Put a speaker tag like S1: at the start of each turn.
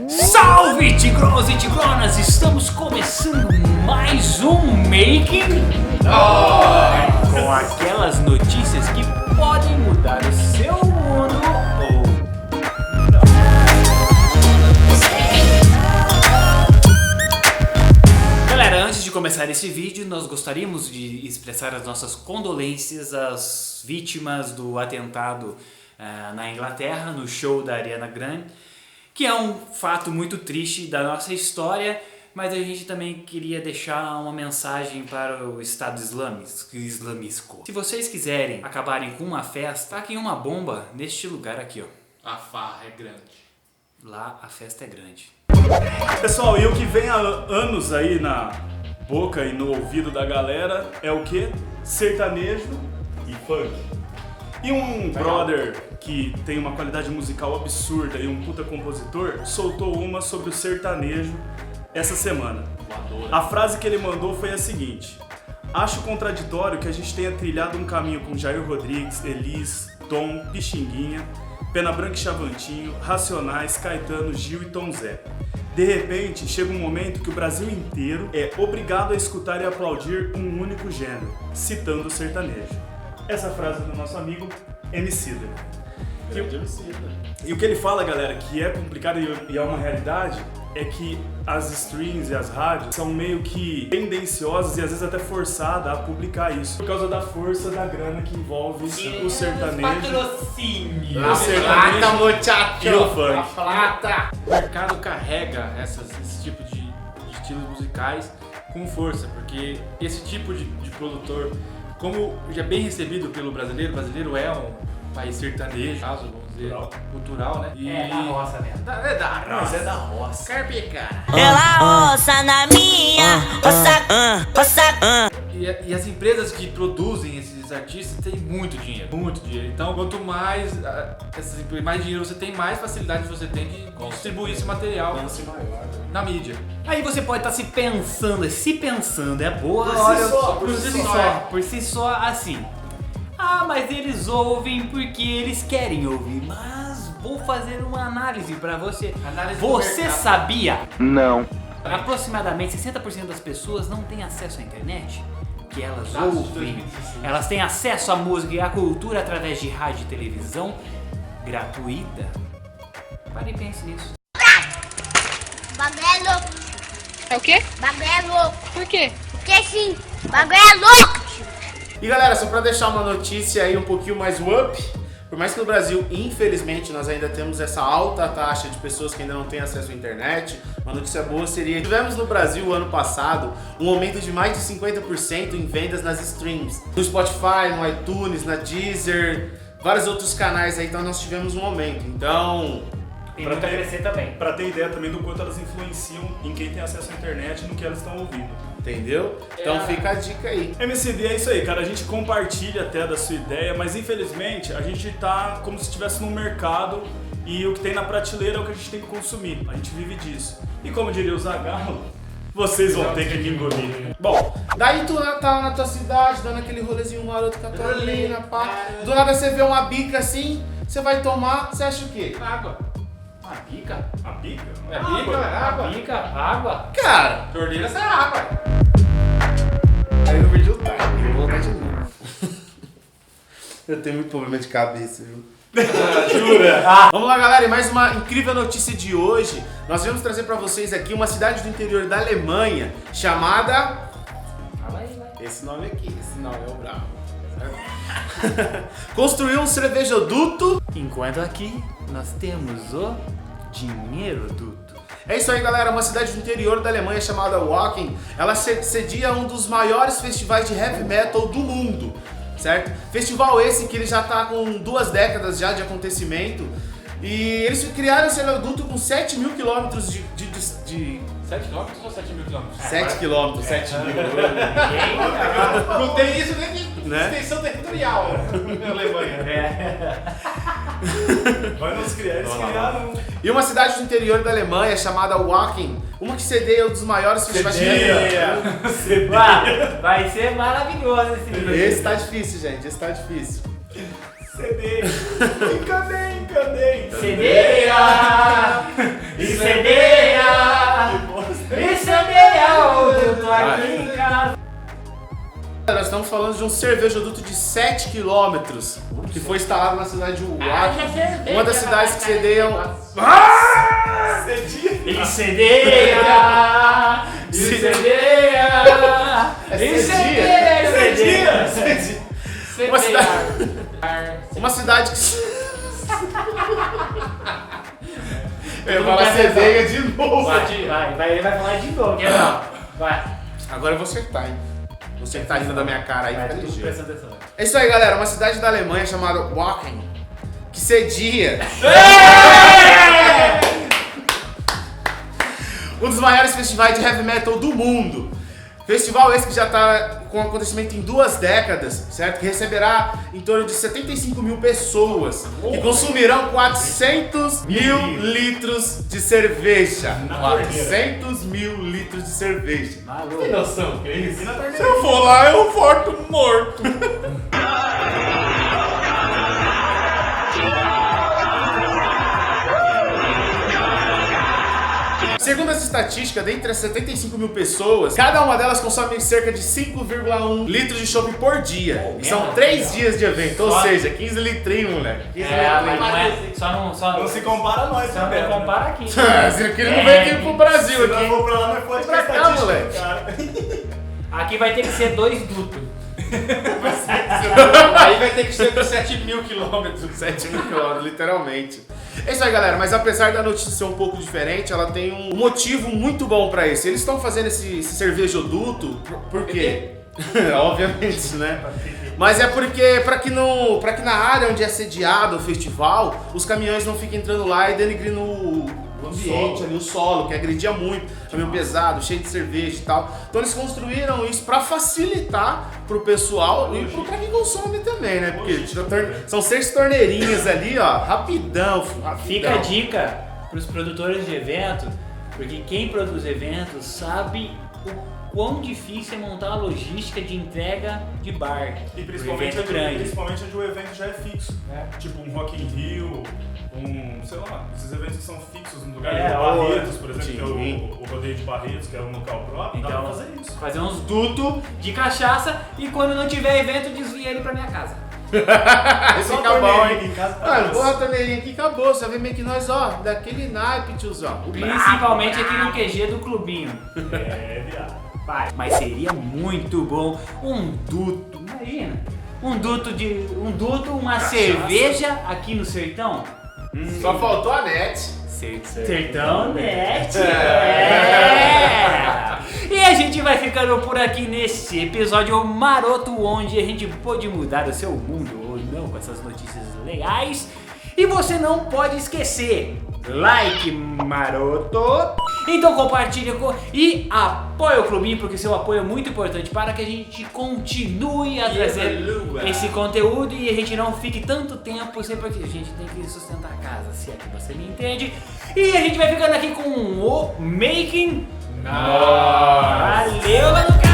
S1: Salve, tigros e tigronas! Estamos começando mais um Making com aquelas notícias que podem mudar o seu mundo ou não. Galera, antes de começar esse vídeo, nós gostaríamos de expressar as nossas condolências às vítimas do atentado na Inglaterra, no show da Ariana Grande, que é um fato muito triste da nossa história, mas a gente também queria deixar uma mensagem para o Estado Islâmico. Se vocês quiserem acabarem com uma festa, taquem uma bomba neste lugar aqui, ó.
S2: A farra é grande.
S1: Lá a festa é grande.
S3: Pessoal, e o que vem há anos aí na boca e no ouvido da galera é o que? Sertanejo e funk. E um brother que tem uma qualidade musical absurda e um puta compositor soltou uma sobre o sertanejo essa semana. A frase que ele mandou foi a seguinte: acho contraditório que a gente tenha trilhado um caminho com Jair Rodrigues, Elis, Tom, Pixinguinha, Pena Branca e Chavantinho, Racionais, Caetano, Gil e Tom Zé. De repente, chega um momento que o Brasil inteiro é obrigado a escutar e aplaudir um único gênero, citando o sertanejo. Essa frase do nosso amigo Emicida. E o que ele fala, galera, que é complicado e é uma realidade, é que as streams e as rádios são meio que tendenciosas e às vezes até forçadas a publicar isso, por causa da força da grana que envolve o sertanejo,
S2: Patrocínio.
S3: o sertanejo e o funk.
S2: Plata. O mercado carrega esse tipo de estilos musicais com força, porque esse tipo de produtor, como já é bem recebido pelo brasileiro, o brasileiro é um país sertanejo, caso, vamos dizer, cultural, né? E
S1: É da roça mesmo.
S2: É da roça.
S1: Mas é da roça.
S2: Carpe, cara.
S4: Ela roça na minha, roça.
S2: E as empresas que produzem esses artistas têm muito dinheiro, muito dinheiro. Então, quanto mais mais dinheiro você tem, mais facilidade você tem de distribuir esse material na mídia.
S1: Aí você pode estar se pensando é boa, por si só, assim. Ah, mas eles ouvem porque eles querem ouvir. Mas vou fazer uma análise pra você. Você sabia?
S5: Não.
S1: Aproximadamente 60% das pessoas não têm acesso à internet, que elas ouvem. Elas têm acesso à música e à cultura através de rádio e televisão gratuita. Pare e pense nisso.
S6: Bagulho é louco.
S7: É o quê?
S6: Bagulho é louco.
S7: Por quê?
S6: Porque sim, bagulho é louco.
S2: E galera, só pra deixar uma notícia aí um pouquinho mais up, por mais que no Brasil, infelizmente, nós ainda temos essa alta taxa de pessoas que ainda não têm acesso à internet, uma notícia boa seria: tivemos no Brasil, ano passado, um aumento de mais de 50% em vendas nas streams. No Spotify, no iTunes, na Deezer, vários outros canais aí, então nós tivemos um aumento. Então,
S1: Tem muito a crescer também.
S3: Pra ter ideia também do quanto elas influenciam em quem tem acesso à internet e no que elas estão ouvindo.
S2: entendeu? Então fica a dica aí.
S3: MCD é isso aí, cara. A gente compartilha até da sua ideia, mas infelizmente a gente tá como se estivesse num mercado e o que tem na prateleira é o que a gente tem que consumir. A gente vive disso. E como diria o Zagallo, vocês vão ter que me engolir. Bom,
S2: daí tu tá na tua cidade, dando aquele rolezinho maroto com a tua mina, pá. Do nada você vê uma bica assim, você vai tomar, você acha o quê?
S1: Água. A bica?
S3: a pica?
S2: É bica, é água.
S1: Bica, água.
S2: Cara, torneira sai água. Aí no vídeo tá, eu vou voltar de novo. Eu tenho muito problema de cabeça, viu?
S3: Jura?
S2: Vamos lá, galera, e mais uma incrível notícia de hoje. Nós vamos trazer pra vocês aqui uma cidade do interior da Alemanha chamada... Esse nome aqui, esse nome é o bravo. Construiu um cervejoduto.
S1: Enquanto aqui nós temos o dinheiro duto.
S2: É isso aí, galera, uma cidade do interior da Alemanha chamada Wacken. Ela cedia um dos maiores festivais de heavy metal do mundo, certo? Festival esse que ele já tá com 2 décadas já de acontecimento. E eles criaram esse oleoduto com 7 mil quilômetros de
S8: 7 km ou 7 mil km?
S2: 7 quilômetros, 7 mil.
S8: Não tem isso nem de
S2: Né?
S8: extensão territorial na Alemanha.
S3: Vai nos criar, eles criaram.
S2: E uma cidade do interior da Alemanha chamada Wacken, uma que cedeia um dos maiores festivais de heavy metal.
S1: Vai ser maravilhoso esse vídeo.
S2: Esse tá difícil, gente, esse tá difícil.
S3: CD. Cadê?
S1: Cedeira! E cedeira!
S2: estamos falando de um cervejoduto de 7 quilômetros que foi instalado na cidade de Washington, uma das cidades que sedeiam.
S1: Incendeia!
S2: Uma cidade que. Eu vou falar cedeia de novo.
S1: Ele vai falar de novo. Vai.
S2: Agora eu vou acertar, hein? Você que tá rindo da minha cara aí, fica ligeiro.
S1: Presta atenção.
S2: É isso aí, galera. Uma cidade da Alemanha chamada Wacken, que cedia um dos maiores festivais de heavy metal do mundo. Festival esse que já está com acontecimento em 2 décadas, certo? Que receberá em torno de 75 mil pessoas, que consumirão 400 mil litros de cerveja. 400 mil litros de cerveja.
S8: Tem noção que é isso?
S3: Se eu for lá, eu volto morto.
S2: Segundo as estatísticas, dentre as 75 mil pessoas, cada uma delas consome cerca de 5,1 litros de chopp por dia. E são 3 dias de evento, ou seja, 15 litrinhos, moleque. 15 litrinhos.
S1: Mas não é, só
S3: Não se compara a nós,
S1: só não compara aqui.
S2: Você que ele não vem aqui pro Brasil,
S3: Se não
S2: aqui.
S3: for pra lá, nós pode
S2: Pra
S3: ter
S2: cá,
S3: estatística,
S2: moleque.
S3: cara.
S1: Aqui vai ter que ser 2 dutos.
S8: Aí vai ter que ser 7 mil quilômetros.
S2: 7 mil quilômetros, literalmente. É isso aí, galera, mas apesar da notícia ser um pouco diferente, ela tem um motivo muito bom pra isso. Eles estão fazendo esse cervejoduto, por quê? Obviamente, né? Mas é porque, pra que na área onde é sediado o festival, os caminhões não fiquem entrando lá e denegrindo o ambiente ali, o solo, que agredia muito. Caminhão pesado, cheio de cerveja e tal. Então eles construíram isso pra facilitar pro pessoal e pra quem consome também, né? Porque são 6 torneirinhas ali, ó, rapidão.
S1: Fica a dica pros produtores de evento, porque quem produz eventos sabe o quão difícil é montar a logística de entrega de bar.
S3: E
S1: pro
S3: principalmente
S1: evento
S3: onde o evento já é fixo. Tipo um Rock in Rio, sei lá, esses eventos que são fixos no lugar de Barretos, por exemplo, que é o rodeio de Barretos, que é um local próprio, dá pra fazer isso.
S1: Fazer uns dutos de cachaça e quando não tiver evento, desvia ele pra minha casa.
S2: Esse
S3: Só
S2: acabou,
S3: torneirinha
S2: hein?
S3: em casa tá
S2: Mano,
S3: massa.
S2: porra, a torneirinha aqui acabou. Você vai ver meio que nós, ó, daquele naipe, tiozão.
S1: Principalmente aqui no QG do clubinho.
S3: É, viado.
S1: Vai. Mas seria muito bom um duto, imagina. Um duto, uma cerveja aqui no sertão.
S2: Só faltou a net.
S1: Sertão Net. É. E a gente vai ficando por aqui nesse episódio maroto, onde a gente pôde mudar o seu mundo ou não com essas notícias legais. E você não pode esquecer, like maroto. Então compartilha e apoia o clubinho, porque seu apoio é muito importante para que a gente continue a trazer esse conteúdo e a gente não fique tanto tempo sempre aqui. A gente tem que sustentar a casa, se é que você me entende. E a gente vai ficando aqui com o Making. Valeu, mano.